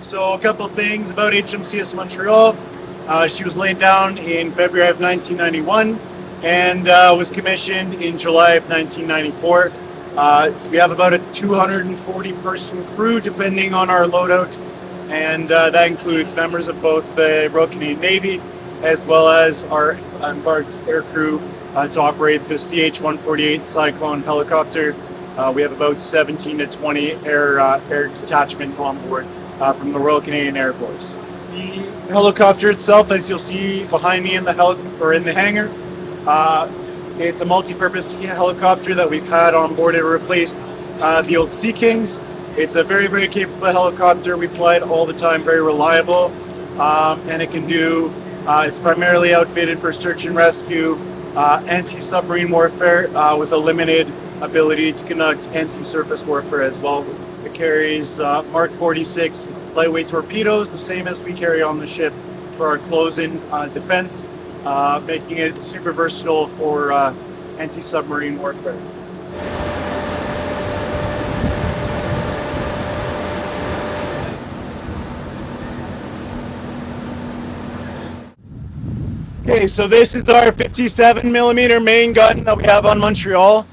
So a couple things about HMCS Montreal. She was laid down in February of 1991 and was commissioned in July of 1994. We have about a 240 person crew depending on our loadout, and that includes members of both the Royal Canadian Navy as well as our embarked air crew to operate the CH-148 Cyclone helicopter. We have about 17 to 20 air detachment on board from the Royal Canadian Air Force. The helicopter itself, as you'll see behind me in the hangar, it's a multi-purpose helicopter that we've had on board. It replaced the old Sea Kings. It's a very, very capable helicopter. We fly it all the time, very reliable, and it can do. It's primarily outfitted for search and rescue, anti-submarine warfare with a limited ability to conduct anti-surface warfare as well. It carries Mark 46 lightweight torpedoes, the same as we carry on the ship for our close-in defense, making it super versatile for anti-submarine warfare. Okay, so this is our 57 millimeter main gun that we have on Montreal.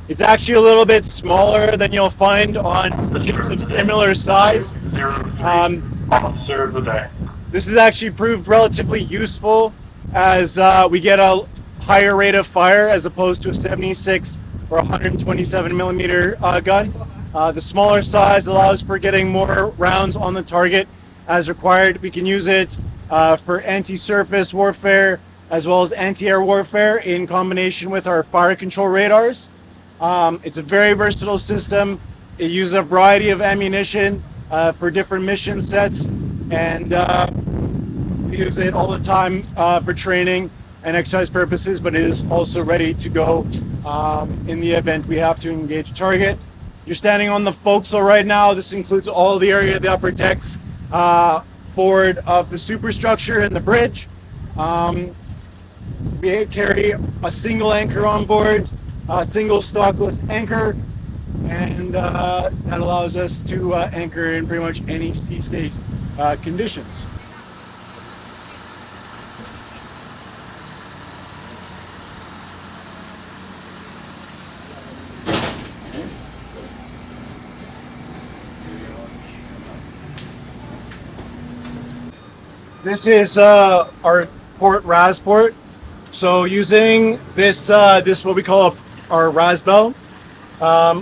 It's actually a little bit smaller than you'll find on ships of similar size. This has actually proved relatively useful as we get a higher rate of fire as opposed to a 76 or 127 millimeter gun. The smaller size allows for getting more rounds on the target as required. We can use it for anti-surface warfare as well as anti-air warfare in combination with our fire control radars. It's a very versatile system. It uses a variety of ammunition for different mission sets, and we use it all the time for training and exercise purposes, but it is also ready to go in the event we have to engage a target. You're standing on the forecastle right now. This includes all the area of the upper decks forward of the superstructure and the bridge. We carry a single anchor on board, a single stockless anchor, and that allows us to anchor in pretty much any sea state conditions. This is our port Rasport. So using this what we call our Rasbell,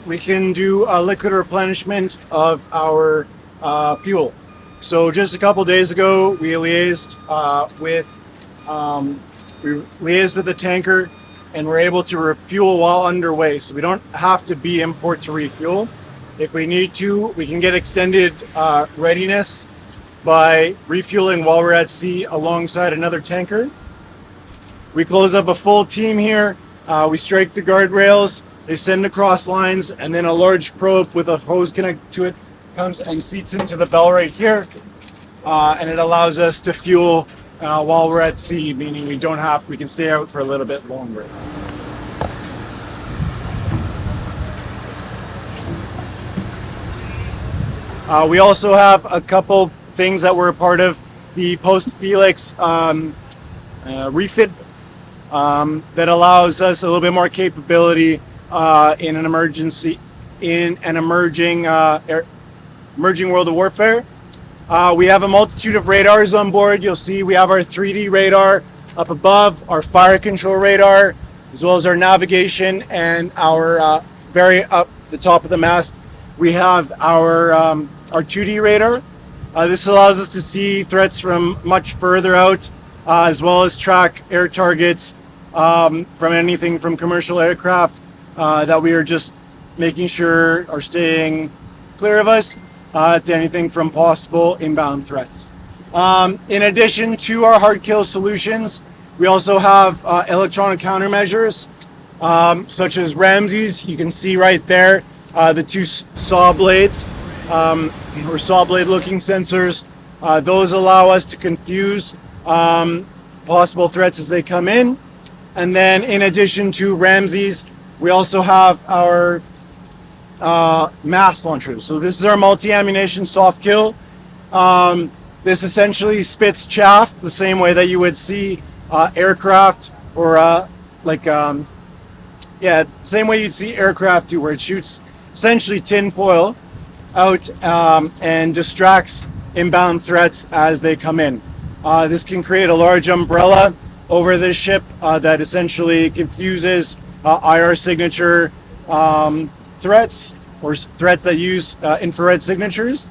we can do a liquid replenishment of our fuel. So just a couple days ago, we liaised with the tanker, and we're able to refuel while underway. So we don't have to be in port to refuel. If we need to, we can get extended readiness by refueling while we're at sea alongside another tanker. We close up a full team here. We strike the guardrails, they send across lines, and then a large probe with a hose connected to it comes and seats into the bell right here. And it allows us to fuel while we're at sea, meaning we can stay out for a little bit longer. We also have a couple things that were a part of the post-Felix refit that allows us a little bit more capability in an emerging world of warfare. We have a multitude of radars on board. You'll see we have our 3D radar up above, our fire control radar, as well as our navigation, and our very up the top of the mast, we have our 2D radar. This allows us to see threats from much further out, as well as track air targets from anything from commercial aircraft that we are just making sure are staying clear of us, to anything from possible inbound threats. In addition to our hard kill solutions, we also have electronic countermeasures, such as Ramses. You can see right there the two saw blades, or saw blade looking sensors. Those allow us to confuse possible threats as they come in. And then in addition to Ramses, we also have our mass launchers. So this is our multi-ammunition soft kill. This essentially spits chaff the same way that you would see aircraft or same way you'd see aircraft do, where it shoots essentially tin foil out and distracts inbound threats as they come in. This can create a large umbrella over the ship that essentially confuses IR signature threats or threats that use infrared signatures.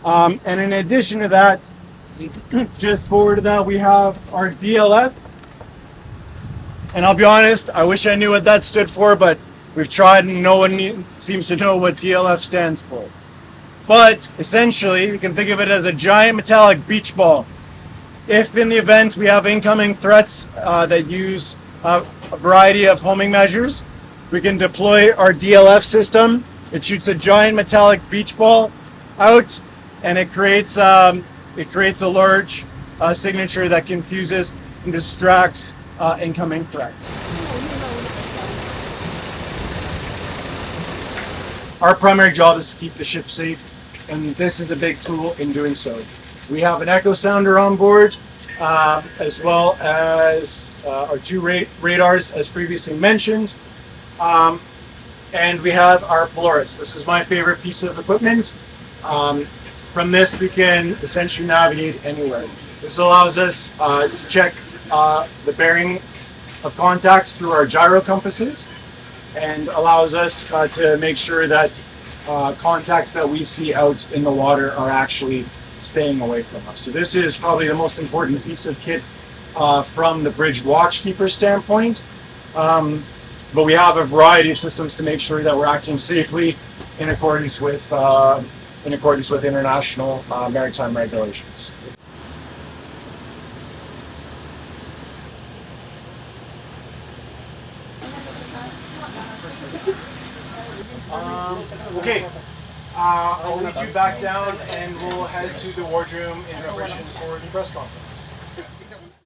And in addition to that, just forward to that, we have our DLF. And I'll be honest, I wish I knew what that stood for, but we've tried and no one seems to know what DLF stands for. But essentially, you can think of it as a giant metallic beach ball. If in the event we have incoming threats that use a variety of homing measures, we can deploy our DLF system. It shoots a giant metallic beach ball out, and it creates a large signature that confuses and distracts incoming threats. Our primary job is to keep the ship safe, and this is a big tool in doing so. We have an echo sounder on board, as well as our two radars, as previously mentioned. And we have our Pooris. This is my favorite piece of equipment. From this, we can essentially navigate anywhere. This allows us to check the bearing of contacts through our gyro compasses, and allows us to make sure that contacts that we see out in the water are actually staying away from us. So this is probably the most important piece of kit from the bridge watchkeeper standpoint. But we have a variety of systems to make sure that we're acting safely in accordance with international maritime regulations. Okay, I'll lead you back down and we'll head to the wardroom in preparation for the press conference.